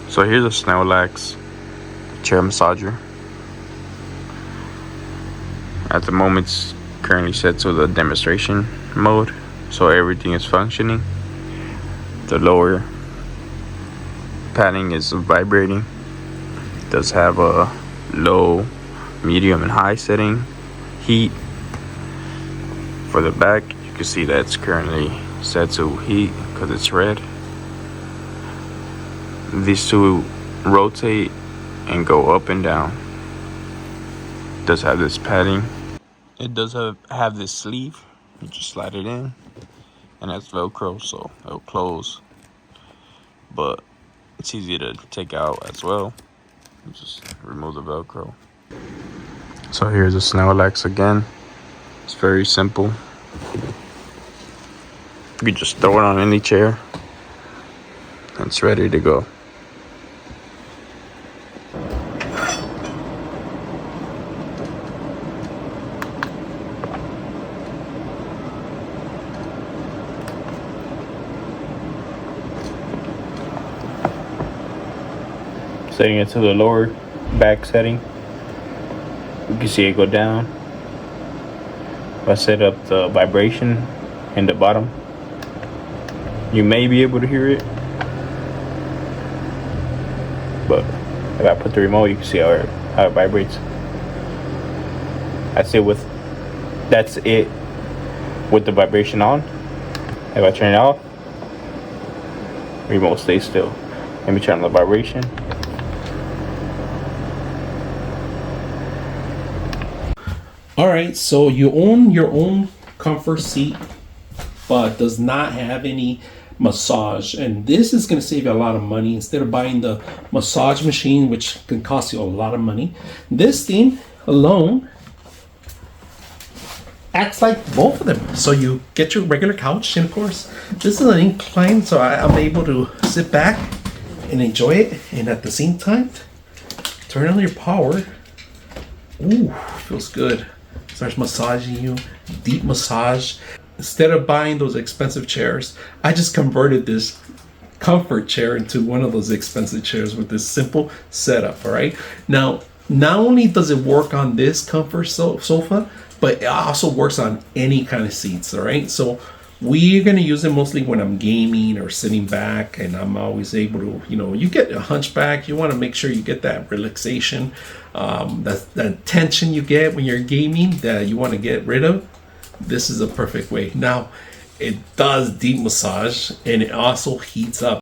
So here's a Snailax chair massager. At the moment, it's currently set to the demonstration mode, so everything is functioning. The lower padding is vibrating. It does have a low, medium, and high setting heat. For the back, you can see that's currently set to heat because it's red. These two rotate and go up and down. It does have this padding. It does have this sleeve. You just slide it in, and that's Velcro, so it'll close. But it's easy to take out as well. You just remove the Velcro. So here's the Snailax again. It's very simple. You can just throw it on any chair, and it's ready to go. Setting it to the lower back setting, you can see it go down. If I set up the vibration in the bottom, you may be able to hear it, but if I put the remote, you can see how it vibrates. That's it with the vibration on. If I turn it off, remote stays still. Let me turn on the vibration. All right, so you own your own comfort seat, but does not have any massage. And this is going to save you a lot of money. Instead of buying the massage machine, which can cost you a lot of money, this thing alone acts like both of them. So you get your regular couch, and of course, this is an incline, so I'm able to sit back and enjoy it, and at the same time, turn on your power. Ooh, feels good. Starts massaging you, deep massage. Instead of buying those expensive chairs, I just converted this comfort chair into one of those expensive chairs with this simple setup. All right. Now, not only does it work on this comfort sofa, but it also works on any kind of seats. All right. So we're going to use it mostly when I'm gaming or sitting back, and I'm always able to, you get a hunchback. You want to make sure you get that relaxation, that tension you get when you're gaming that you want to get rid of. This is a perfect way. Now, it does deep massage, and it also heats up.